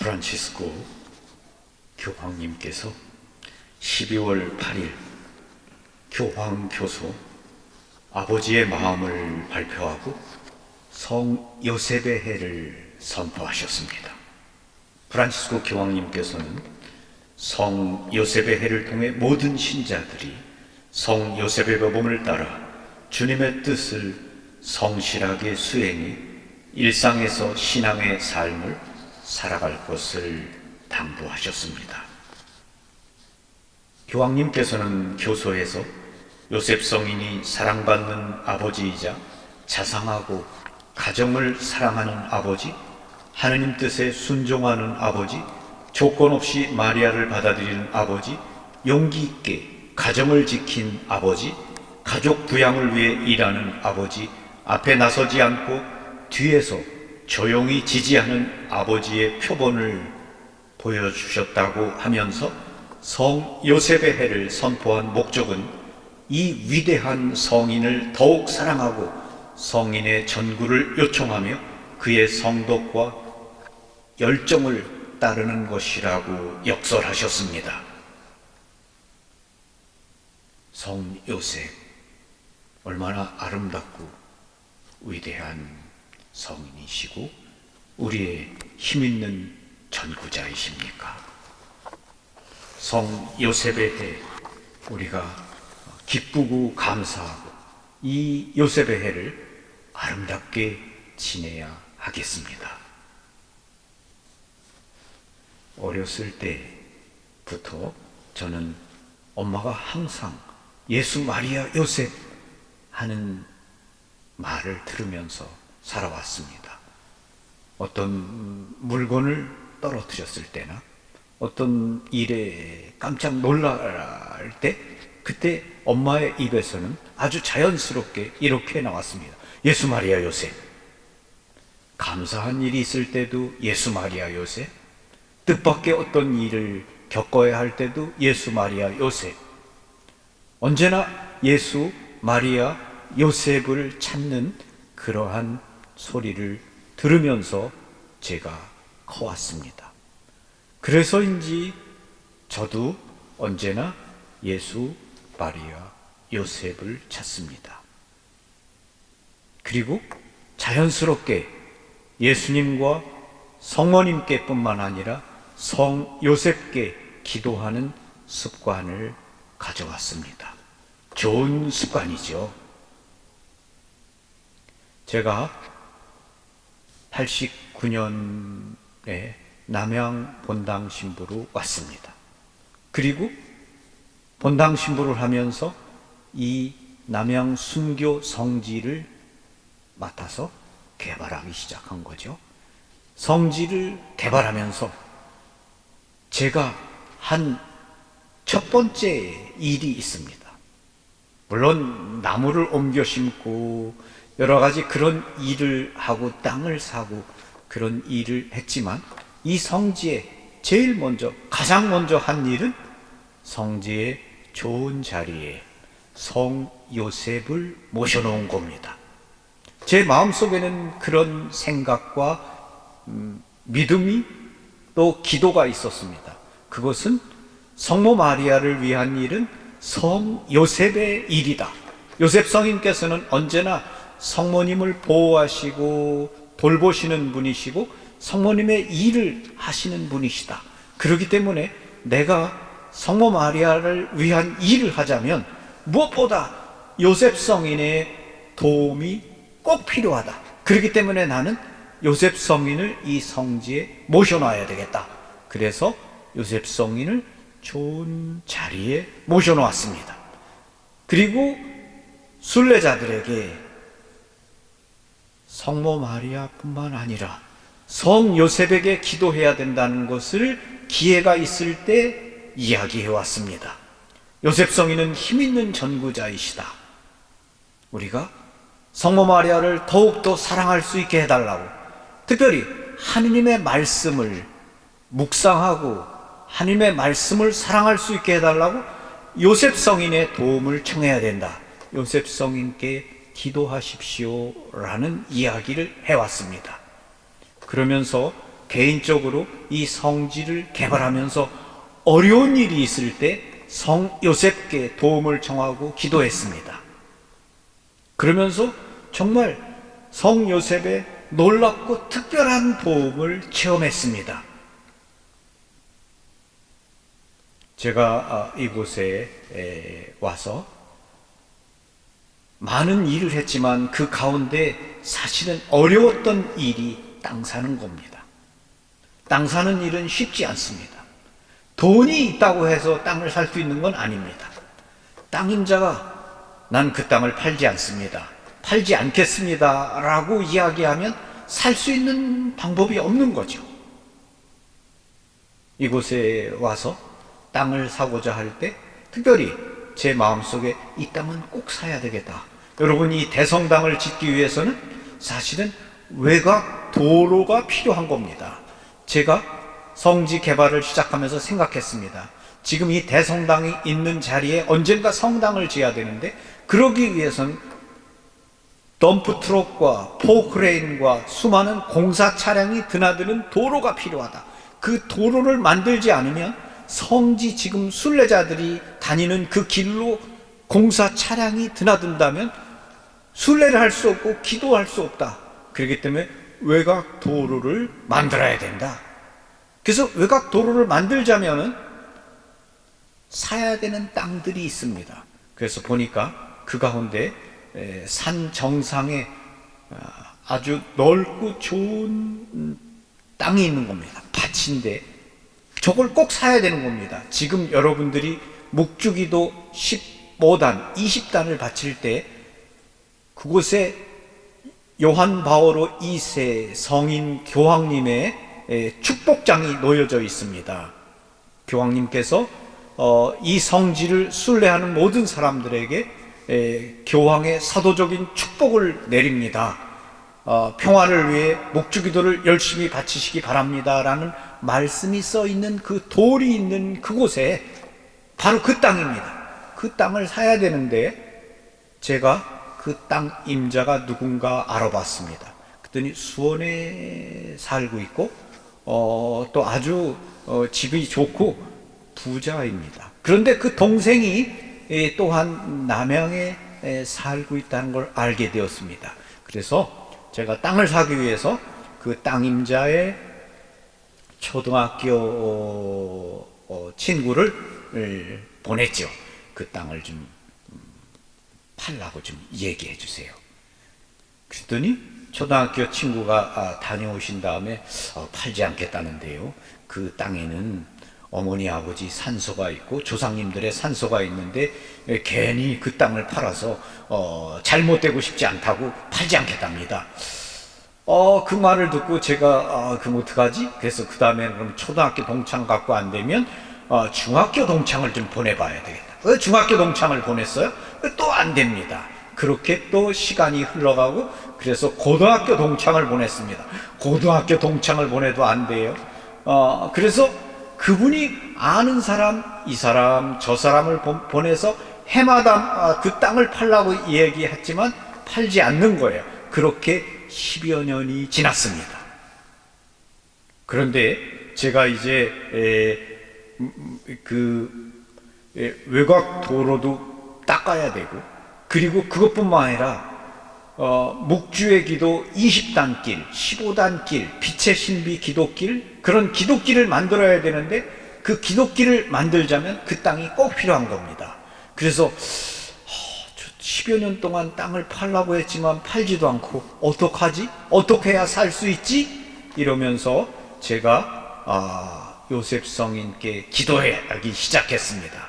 프란치스코 교황님께서 12월 8일 교황교소 아버지의 마음을 발표하고 성 요셉의 해를 선포하셨습니다. 프란치스코 교황님께서는 성 요셉의 해를 통해 모든 신자들이 성 요셉의 모범을 따라 주님의 뜻을 성실하게 수행해 일상에서 신앙의 삶을 살아갈 것을 당부하셨습니다. 교황님께서는 교소에서 요셉 성인이 사랑받는 아버지이자 자상하고 가정을 사랑하는 아버지, 하느님 뜻에 순종하는 아버지, 조건 없이 마리아를 받아들이는 아버지, 용기 있게 가정을 지킨 아버지, 가족 부양을 위해 일하는 아버지, 앞에 나서지 않고 뒤에서 조용히 지지하는 아버지의 표본을 보여주셨다고 하면서 성 요셉의 해를 선포한 목적은 이 위대한 성인을 더욱 사랑하고 성인의 전구를 요청하며 그의 성덕과 열정을 따르는 것이라고 역설하셨습니다. 성 요셉, 얼마나 아름답고 위대한 성인이시고 우리의 힘있는 전구자이십니까? 성 요셉의 해, 우리가 기쁘고 감사하고 이 요셉의 해를 아름답게 지내야 하겠습니다. 어렸을 때부터 저는 엄마가 항상 예수, 마리아, 요셉 하는 말을 들으면서 살아왔습니다. 어떤 물건을 떨어뜨렸을 때나 어떤 일에 깜짝 놀랄 때 그때 엄마의 입에서는 아주 자연스럽게 이렇게 나왔습니다. 예수, 마리아, 요셉. 감사한 일이 있을 때도 예수, 마리아, 요셉. 뜻밖의 어떤 일을 겪어야 할 때도 예수, 마리아, 요셉. 언제나 예수, 마리아, 요셉을 찾는 그러한 소리를 들으면서 제가 커왔습니다. 그래서인지 저도 언제나 예수, 마리아, 요셉을 찾습니다. 그리고 자연스럽게 예수님과 성모님께 뿐만 아니라 성 요셉께 기도하는 습관을 가져왔습니다. 좋은 습관이죠. 제가 89년에 남양 본당 신부로 왔습니다. 그리고 본당 신부를 하면서 이 남양 순교 성지를 맡아서 개발하기 시작한 거죠. 성지를 개발하면서 제가 한 첫 번째 일이 있습니다. 물론 나무를 옮겨 심고 여러 가지 그런 일을 하고 땅을 사고 그런 일을 했지만 이 성지에 제일 먼저, 가장 먼저 한 일은 성지의 좋은 자리에 성 요셉을 모셔놓은 겁니다. 제 마음속에는 그런 생각과 믿음이 또 기도가 있었습니다. 그것은 성모 마리아를 위한 일은 성 요셉의 일이다. 요셉 성인께서는 언제나 성모님을 보호하시고 돌보시는 분이시고 성모님의 일을 하시는 분이시다. 그렇기 때문에 내가 성모 마리아를 위한 일을 하자면 무엇보다 요셉 성인의 도움이 꼭 필요하다. 그렇기 때문에 나는 요셉 성인을 이 성지에 모셔놔야 되겠다. 그래서 요셉 성인을 좋은 자리에 모셔놓았습니다. 그리고 순례자들에게 성모 마리아뿐만 아니라 성 요셉에게 기도해야 된다는 것을 기회가 있을 때 이야기해 왔습니다. 요셉 성인은 힘있는 전구자이시다. 우리가 성모 마리아를 더욱더 사랑할 수 있게 해달라고, 특별히 하느님의 말씀을 묵상하고 하느님의 말씀을 사랑할 수 있게 해달라고 요셉 성인의 도움을 청해야 된다. 요셉 성인께 기도하십시오 라는 이야기를 해왔습니다. 그러면서 개인적으로 이 성지를 개발하면서 어려운 일이 있을 때 성 요셉께 도움을 청하고 기도했습니다. 그러면서 정말 성 요셉의 놀랍고 특별한 도움을 체험했습니다. 제가 이곳에 와서 많은 일을 했지만 그 가운데 사실은 어려웠던 일이 땅 사는 겁니다. 땅 사는 일은 쉽지 않습니다. 돈이 있다고 해서 땅을 살 수 있는 건 아닙니다. 땅 임자가 난 그 땅을 팔지 않습니다, 팔지 않겠습니다 라고 이야기하면 살 수 있는 방법이 없는 거죠. 이곳에 와서 땅을 사고자 할 때 특별히 제 마음속에 이 땅은 꼭 사야 되겠다. 여러분, 이 대성당을 짓기 위해서는 사실은 외곽 도로가 필요한 겁니다. 제가 성지 개발을 시작하면서 생각했습니다. 지금 이 대성당이 있는 자리에 언젠가 성당을 지어야 되는데, 그러기 위해서는 덤프트럭과 포크레인과 수많은 공사 차량이 드나드는 도로가 필요하다. 그 도로를 만들지 않으면 성지 지금 순례자들이 다니는 그 길로 공사 차량이 드나든다면 순례를 할 수 없고 기도할 수 없다. 그렇기 때문에 외곽 도로를 만들어야 된다. 그래서 외곽 도로를 만들자면은 사야 되는 땅들이 있습니다. 그래서 보니까 그 가운데 산 정상에 아주 넓고 좋은 땅이 있는 겁니다. 밭인데 저걸 꼭 사야 되는 겁니다. 지금 여러분들이 묵주기도 15단, 20단을 바칠 때 그곳에 요한 바오로 2세 성인 교황님의 축복장이 놓여져 있습니다. 교황님께서 이 성지를 순례하는 모든 사람들에게 교황의 사도적인 축복을 내립니다. 평화를 위해 묵주기도를 열심히 바치시기 바랍니다 라는 말씀이 써 있는 그 돌이 있는 그곳에 바로 그 땅입니다. 그 땅을 사야 되는데 제가 그 땅 임자가 누군가 알아봤습니다. 그랬더니 수원에 살고 있고 또 아주 집이 좋고 부자입니다. 그런데 그 동생이 또한 남양에 살고 있다는 걸 알게 되었습니다. 그래서 제가 땅을 사기 위해서 그 땅 임자의 초등학교 친구를 보냈죠. 그 땅을 좀 팔라고 좀 얘기해 주세요. 그랬더니 초등학교 친구가 다녀오신 다음에 팔지 않겠다는데요. 그 땅에는 어머니 아버지 산소가 있고 조상님들의 산소가 있는데 괜히 그 땅을 팔아서 잘못되고 싶지 않다고 팔지 않겠답니다. 그 말을 듣고 제가 그럼 어떡하지? 그래서 그 다음에 그럼 초등학교 동창 갖고 안 되면 중학교 동창을 좀 보내봐야 되겠다. 중학교 동창을 보냈어요. 또 안 됩니다. 그렇게 또 시간이 흘러가고 그래서 고등학교 동창을 보냈습니다. 고등학교 동창을 보내도 안 돼요. 그래서 그분이 아는 사람, 이 사람, 저 사람을 보내서 해마다 그 땅을 팔라고 얘기했지만 팔지 않는 거예요. 그렇게 10여 년이 지났습니다. 그런데 제가 이제 외곽 도로도 닦아야 되고, 그리고 그것뿐만 아니라 묵주의 기도 20단 길, 15단 길, 빛의 신비 기도길, 그런 기도길을 만들어야 되는데 그 기도길을 만들자면 그 땅이 꼭 필요한 겁니다. 그래서 10여 년 동안 땅을 팔라고 했지만 팔지도 않고 어떡하지? 어떻게 해야 살 수 있지? 이러면서 제가 요셉 성인께 기도하기 시작했습니다.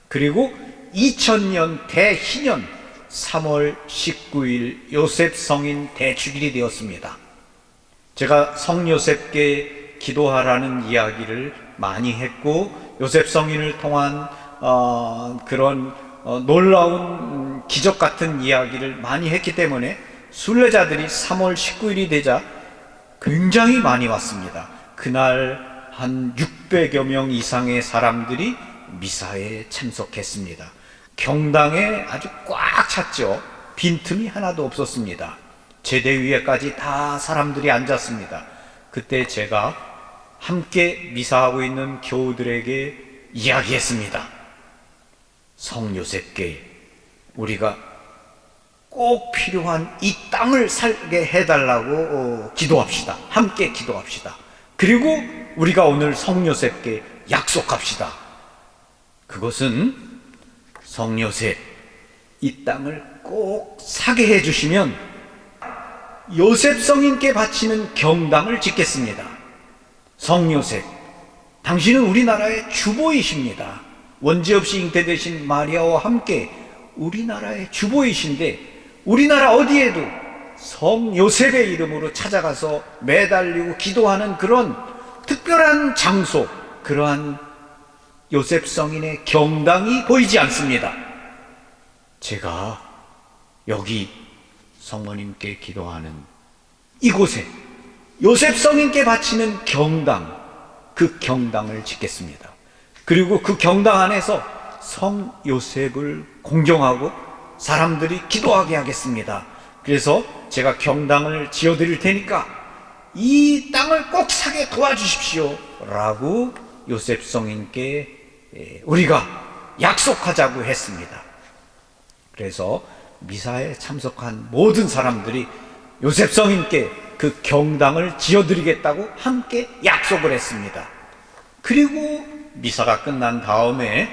그리고 2000년 대희년 3월 19일 요셉 성인 대축일이 되었습니다. 제가 성요셉께 기도하라는 이야기를 많이 했고 요셉 성인을 통한 그런 놀라운 기적 같은 이야기를 많이 했기 때문에 순례자들이 3월 19일이 되자 굉장히 많이 왔습니다. 그날 한 600여 명 이상의 사람들이 미사에 참석했습니다. 경당에 아주 꽉 찼죠. 빈틈이 하나도 없었습니다. 제대 위에까지 다 사람들이 앉았습니다. 그때 제가 함께 미사하고 있는 교우들에게 이야기했습니다. 성요셉께 우리가 꼭 필요한 이 땅을 살게 해달라고 기도합시다. 함께 기도합시다. 그리고 우리가 오늘 성요셉께 약속합시다. 그것은 성요셉 이 땅을 꼭 사게 해주시면 요셉 성인께 바치는 경당을 짓겠습니다. 성요셉, 당신은 우리나라의 주보이십니다. 원죄 없이 잉태되신 마리아와 함께 우리나라의 주보이신데 우리나라 어디에도 성요셉의 이름으로 찾아가서 매달리고 기도하는 그런 특별한 장소, 그러한 요셉 성인의 경당이 보이지 않습니다. 제가 여기 성모님께 기도하는 이곳에 요셉 성인께 바치는 경당, 그 경당을 짓겠습니다. 그리고 그 경당 안에서 성 요셉을 공경하고 사람들이 기도하게 하겠습니다. 그래서 제가 경당을 지어드릴 테니까 이 땅을 꼭 사게 도와주십시오 라고 요셉 성인께 우리가 약속하자고 했습니다. 그래서 미사에 참석한 모든 사람들이 요셉 성인께 그 경당을 지어드리겠다고 함께 약속을 했습니다. 그리고 미사가 끝난 다음에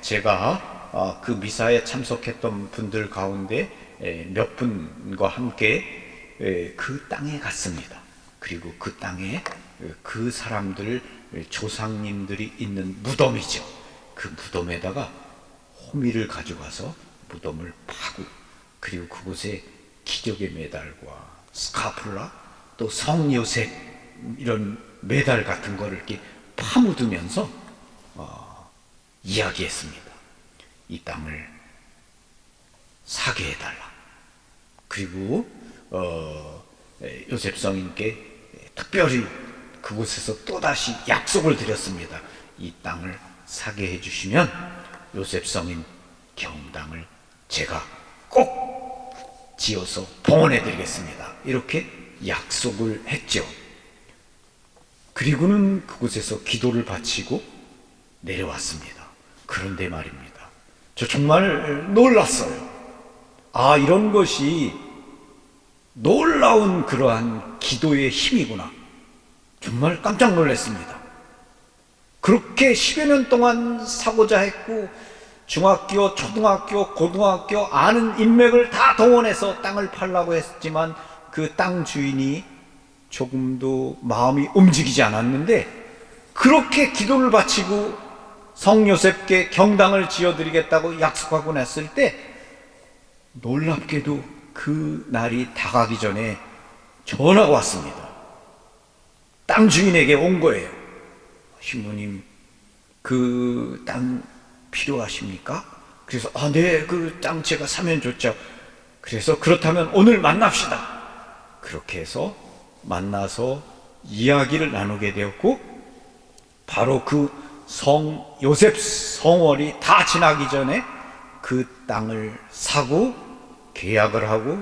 제가 그 미사에 참석했던 분들 가운데 몇 분과 함께 그 땅에 갔습니다. 그리고 그 땅에 그 사람들 조상님들이 있는 무덤이죠. 그 무덤에다가 호미를 가져가서 무덤을 파고 그리고 그곳에 기적의 메달과 스카풀라 또 성요셉 이런 메달 같은 거를 이렇게 파묻으면서 이야기했습니다. 이 땅을 사게 해달라. 그리고 요셉 성인께 특별히 그곳에서 또다시 약속을 드렸습니다. 이 땅을 사게 해주시면 요셉 성인 경당을 제가 꼭 지어서 봉헌해 드리겠습니다. 이렇게 약속을 했죠. 그리고는 그곳에서 기도를 바치고 내려왔습니다. 그런데 말입니다, 저 정말 놀랐어요. 이런 것이 놀라운 그러한 기도의 힘이구나. 정말 깜짝 놀랐습니다. 그렇게 10여 년 동안 사고자 했고 중학교, 초등학교, 고등학교 아는 인맥을 다 동원해서 땅을 팔라고 했지만 그 땅 주인이 조금도 마음이 움직이지 않았는데 그렇게 기도를 바치고 성요셉께 경당을 지어드리겠다고 약속하고 났을 때 놀랍게도 그 날이 다가기 전에 전화가 왔습니다. 땅 주인에게 온 거예요. 신부님, 그 땅 필요하십니까? 그래서 네, 그 땅 제가 사면 좋죠. 그래서 그렇다면 오늘 만납시다. 그렇게 해서 만나서 이야기를 나누게 되었고 바로 그 성 요셉 성월이 다 지나기 전에 그 땅을 사고 계약을 하고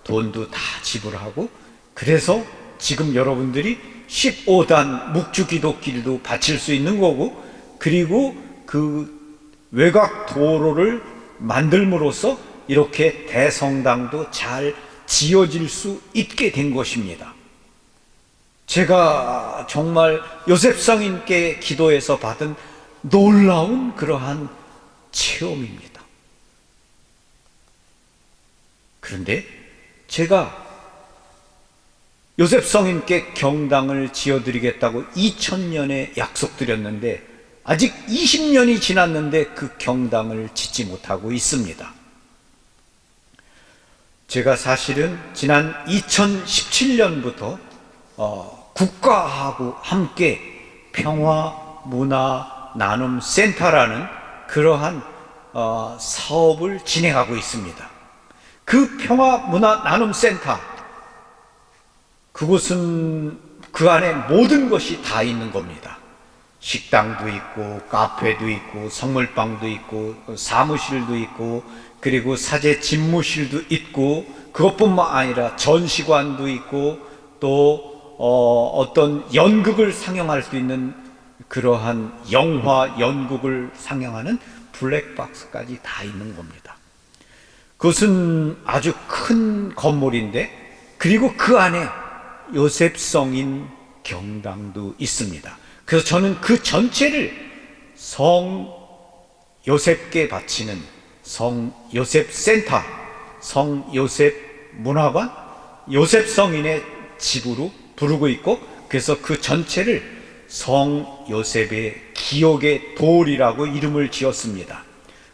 돈도 다 지불하고 그래서 지금 여러분들이 15단 묵주기도길도 바칠 수 있는 거고 그리고 그 외곽 도로를 만들므로써 이렇게 대성당도 잘 지어질 수 있게 된 것입니다. 제가 정말 요셉 성인께 기도해서 받은 놀라운 그러한 체험입니다. 그런데 제가 요셉 성인께 경당을 지어드리겠다고 2000년에 약속드렸는데 아직 20년이 지났는데 그 경당을 짓지 못하고 있습니다. 제가 사실은 지난 2017년부터 국가하고 함께 평화 문화 나눔 센터라는 그러한 사업을 진행하고 있습니다. 그 평화 문화 나눔 센터, 그곳은 그 안에 모든 것이 다 있는 겁니다. 식당도 있고 카페도 있고 성물방도 있고 사무실도 있고 그리고 사제 집무실도 있고 그것뿐만 아니라 전시관도 있고 또 어떤 연극을 상영할 수 있는 그러한 영화 연극을 상영하는 블랙박스까지 다 있는 겁니다. 그것은 아주 큰 건물인데, 그리고 그 안에 요셉 성인 경당도 있습니다. 그래서 저는 그 전체를 성 요셉께 바치는 성 요셉 센터, 성 요셉 문화관, 요셉 성인의 집으로 부르고 있고, 그래서 그 전체를 성 요셉의 기억의 돌이라고 이름을 지었습니다.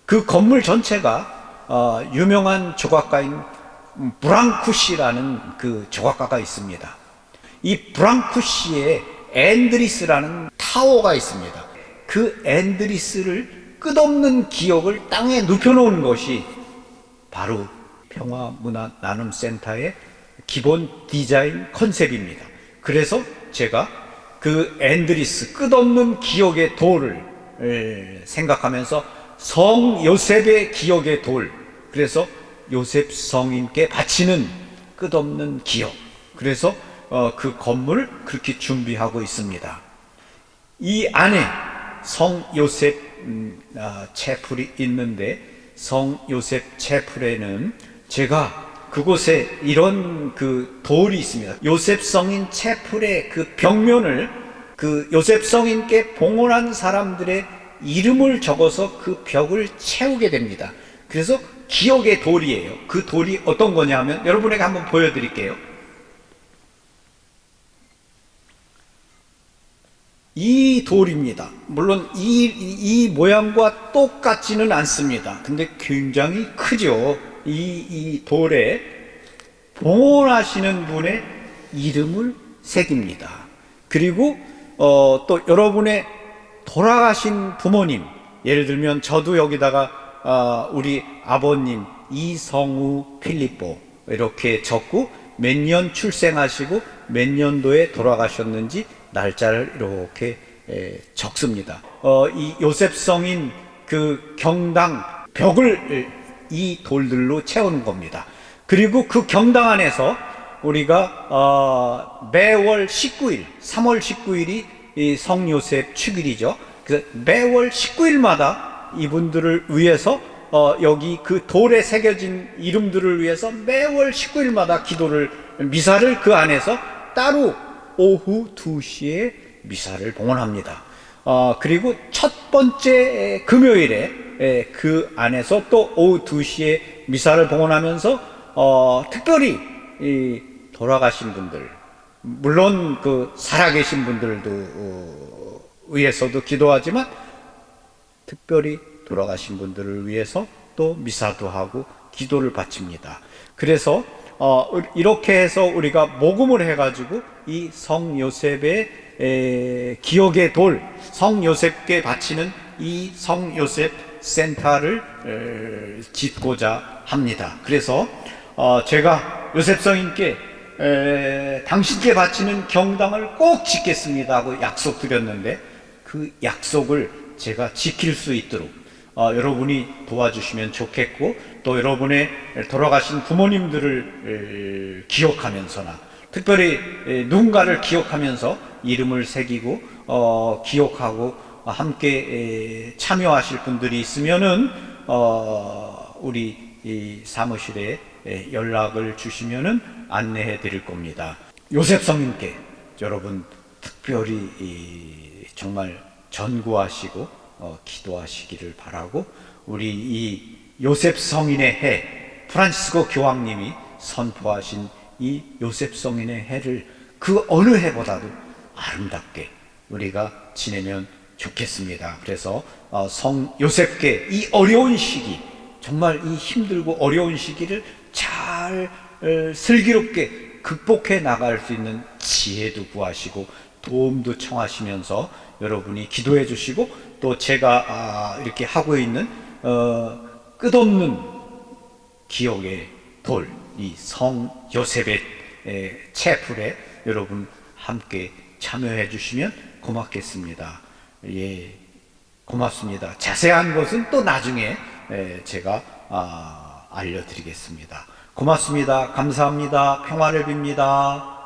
그 건물 전체가 유명한 조각가인 브랑쿠시라는 그 조각가가 있습니다. 이 브랑쿠시에 앤드리스라는 타워가 있습니다. 그 앤드리스를 끝없는 기억을 땅에 눕혀놓은 것이 바로 평화문화나눔센터의 기본 디자인 컨셉입니다. 그래서 제가 그 앤드리스 끝없는 기억의 돌을 생각하면서 성 요셉의 기억의 돌, 그래서 요셉 성인께 바치는 끝없는 기억, 그래서 그 건물을 그렇게 준비하고 있습니다. 이 안에 성 요셉 채플이 있는데, 성 요셉 채플에는 제가 그곳에 이런 그 돌이 있습니다. 요셉 성인 채플의 그 벽면을 그 요셉 성인께 봉헌한 사람들의 이름을 적어서 그 벽을 채우게 됩니다. 그래서 기억의 돌이에요. 그 돌이 어떤 거냐 하면 여러분에게 한번 보여드릴게요. 이 돌입니다. 물론 이 모양과 똑같지는 않습니다. 근데 굉장히 크죠. 이 돌에 봉헌하시는 분의 이름을 새깁니다. 그리고 또 여러분의 돌아가신 부모님, 예를 들면 저도 여기다가 우리 아버님 이성우 필리포 이렇게 적고 몇 년 출생하시고 몇 년도에 돌아가셨는지 날짜를 이렇게 적습니다. 이 요셉 성인 그 경당 벽을 이 돌들로 채우는 겁니다. 그리고 그 경당 안에서 우리가 매월 19일, 3월 19일이 이 성요셉 축일이죠. 그래서 매월 19일마다 이분들을 위해서 여기 그 돌에 새겨진 이름들을 위해서 매월 19일마다 기도를, 미사를 그 안에서 따로 오후 2시에 미사를 봉헌합니다. 그리고 첫 번째 금요일에 그 안에서 또 오후 2시에 미사를 봉헌하면서 특별히 이 돌아가신 분들, 물론 그 살아계신 분들도 위해서도 기도하지만 특별히 돌아가신 분들을 위해서 또 미사도 하고 기도를 바칩니다. 그래서 이렇게 해서 우리가 모금을 해가지고 이 성 요셉의 기억의 돌, 성 요셉께 바치는 이 성 요셉 센터를 짓고자 합니다. 그래서 제가 요셉 성인께 당신께 바치는 경당을 꼭 짓겠습니다 하고 약속드렸는데, 그 약속을 제가 지킬 수 있도록 여러분이 도와주시면 좋겠고, 또 여러분의 돌아가신 부모님들을 기억하면서나 특별히 누군가를 기억하면서 이름을 새기고 기억하고 함께 참여하실 분들이 있으면은 우리 이 사무실에 연락을 주시면은 안내해 드릴 겁니다. 요셉 성인께 여러분 특별히 정말 전구하시고 기도하시기를 바라고, 우리 이 요셉 성인의 해, 프란시스코 교황님이 선포하신 이 요셉 성인의 해를 그 어느 해보다도 아름답게 우리가 지내면 좋겠습니다. 그래서 성 요셉께 이 어려운 시기, 정말 이 힘들고 어려운 시기를 잘 슬기롭게 극복해 나갈 수 있는 지혜도 구하시고 도움도 청하시면서 여러분이 기도해 주시고, 또 제가 이렇게 하고 있는 끝없는 기억의 돌, 이 성 요셉의 채플에 여러분 함께 참여해 주시면 고맙겠습니다. 예, 고맙습니다. 자세한 것은 또 나중에 제가 알려드리겠습니다. 고맙습니다. 감사합니다. 평화를 빕니다.